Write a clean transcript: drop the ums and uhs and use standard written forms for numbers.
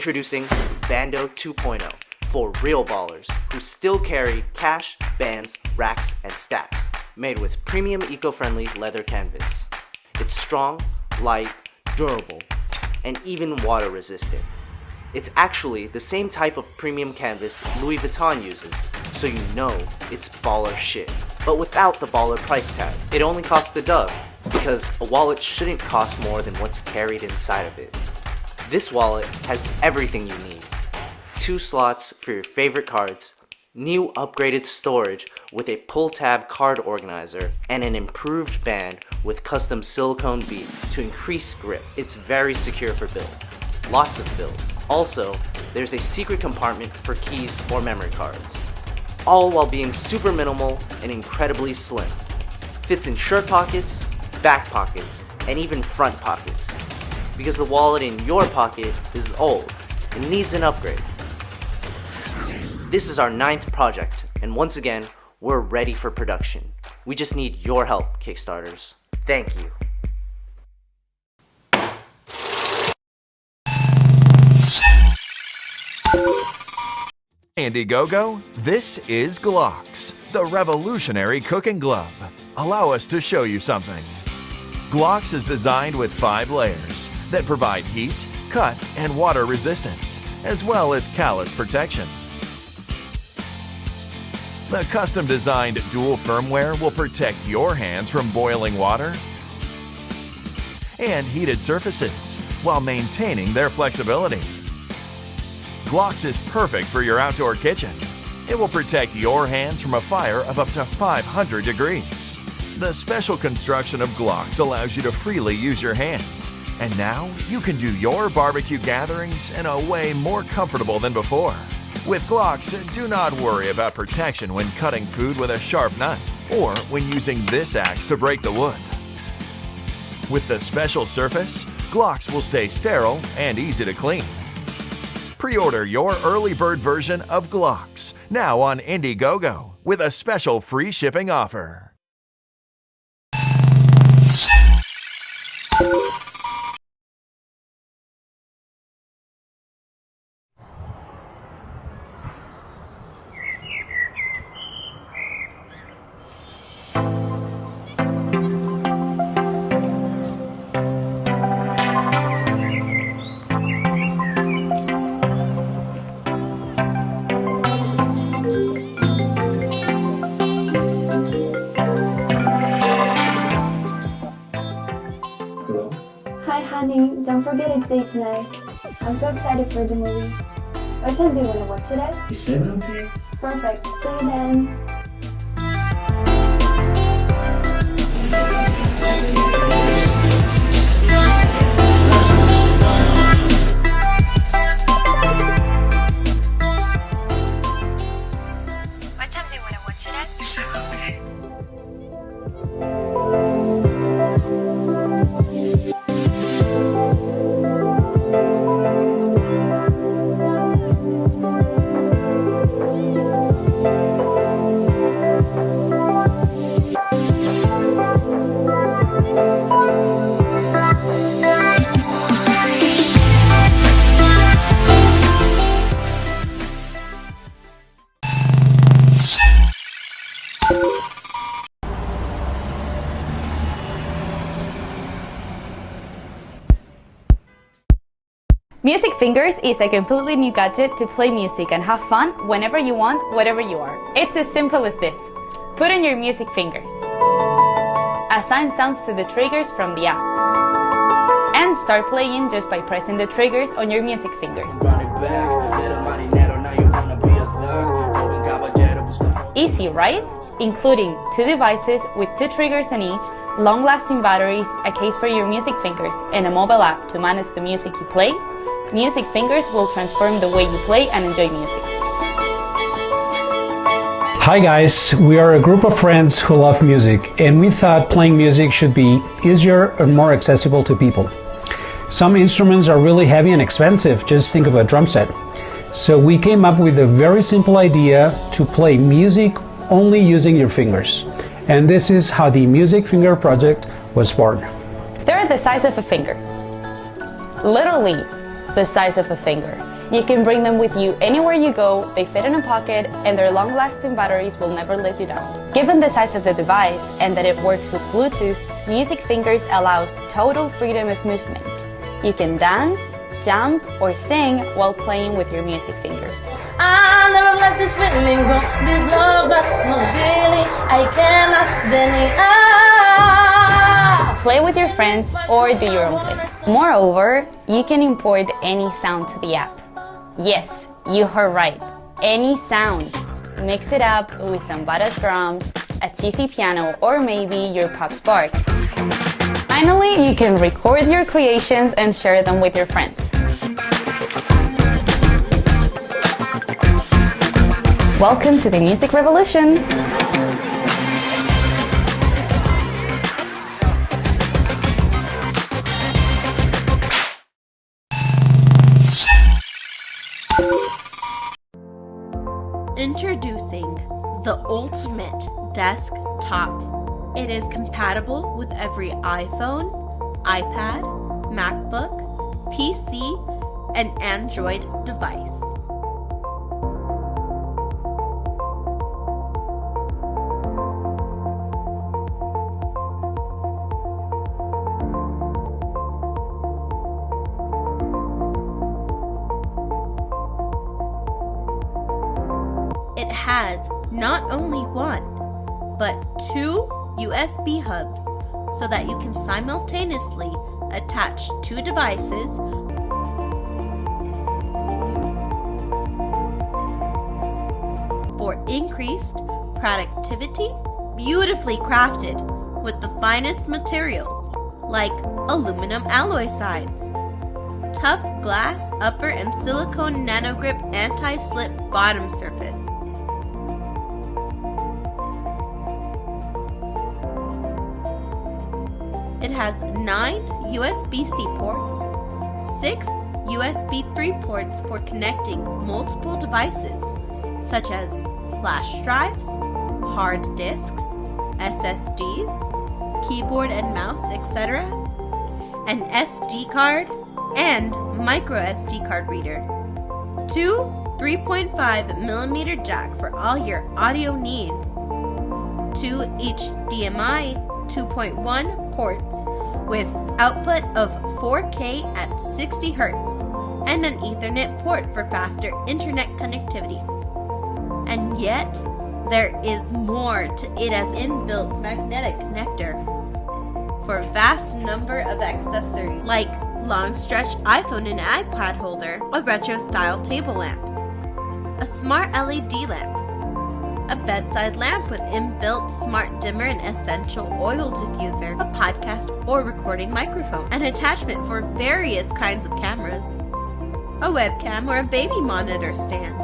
Introducing BANDO 2.0 for real ballers who still carry cash, bands, racks, and stacks, made with premium eco-friendly leather canvas. It's strong, light, durable, and even water resistant. It's actually the same type of premium canvas Louis Vuitton uses, so you know it's baller shit. But without the baller price tag. It only costs the dub, because a wallet shouldn't cost more than what's carried inside of it. This wallet has everything you need. 2 slots for your favorite cards, new upgraded storage with a pull tab card organizer, and an improved band with custom silicone beads to increase grip. It's very secure for bills. Lots of bills. Also, there's a secret compartment for keys or memory cards. All while being super minimal and incredibly slim. Fits in shirt pockets, back pockets, and even front pockets. Because the wallet in your pocket is old and needs an upgrade. This is our 9th project, and once again, we're ready for production. We just need your help, Kickstarters. Thank you. Indiegogo, this is Glox, the revolutionary cooking glove. Allow us to show you something. Glox is designed with 5 layers that provide heat, cut, and water resistance, as well as callus protection. The custom-designed dual firmware will protect your hands from boiling water and heated surfaces while maintaining their flexibility. Glox is perfect for your outdoor kitchen. It will protect your hands from a fire of up to 500 degrees. The special construction of Glox allows you to freely use your hands. And now you can do your barbecue gatherings in a way more comfortable than before. With Glox, do not worry about protection when cutting food with a sharp knife or when using this axe to break the wood. With the special surface, Glox will stay sterile and easy to clean. Pre-order your early bird version of Glox now on Indiegogo with a special free shipping offer. Hi honey, don't forget it's date tonight. I'm so excited for the movie. What time do you want to watch it at? Is 7 okay? Perfect, see you then. What time do you want to watch it at? Is 7 okay? Music Fingers is a completely new gadget to play music and have fun whenever you want, wherever you are. It's as simple as this. Put in your music fingers. Assign sounds to the triggers from the app. And start playing just by pressing the triggers on your music fingers. Easy, right? Including 2 devices with 2 triggers on each, long-lasting batteries, a case for your music fingers, and a mobile app to manage the music you play, Music Fingers will transform the way you play and enjoy music. Hi guys, we are a group of friends who love music, and we thought playing music should be easier and more accessible to people. Some instruments are really heavy and expensive, just think of a drum set. So we came up with a very simple idea to play music only using your fingers. And this is how the Music Finger project was born. They're the size of a finger. Literally the size of a finger. You can bring them with you anywhere you go, they fit in a pocket, and their long-lasting batteries will never let you down. Given the size of the device and that it works with Bluetooth, Music Fingers allows total freedom of movement. You can dance, jump, or sing while playing with your music fingers. I never let this feeling go. This love has no ceiling. I cannot deny. Play with your friends or do your own thing. Moreover, you can import any sound to the app. Yes, you heard right. Any sound. Mix it up with some badass drums, a cheesy piano, or maybe your pop spark. Finally, you can record your creations and share them with your friends. Welcome to the music revolution! Introducing the ultimate desktop. It is compatible with every iPhone, iPad, MacBook, PC, and Android device. It has not only one, but 2 USB hubs so that you can simultaneously attach 2 devices for increased productivity, beautifully crafted with the finest materials like aluminum alloy sides, tough glass upper and silicone nanogrip anti-slip bottom surface. It has 9 USB-C ports, 6 USB 3 ports for connecting multiple devices, such as flash drives, hard disks, SSDs, keyboard and mouse, etc., an SD card, and micro SD card reader. 2 3.5mm jack for all your audio needs. 2 HDMI 2.1 ports with output of 4K at 60 Hz and an Ethernet port for faster internet connectivity. And yet, there is more to it as inbuilt magnetic connector for a vast number of accessories like long stretch iPhone and iPad holder, a retro style table lamp, a smart LED lamp, a bedside lamp with inbuilt smart dimmer and essential oil diffuser, a podcast or recording microphone, an attachment for various kinds of cameras, a webcam or a baby monitor stand,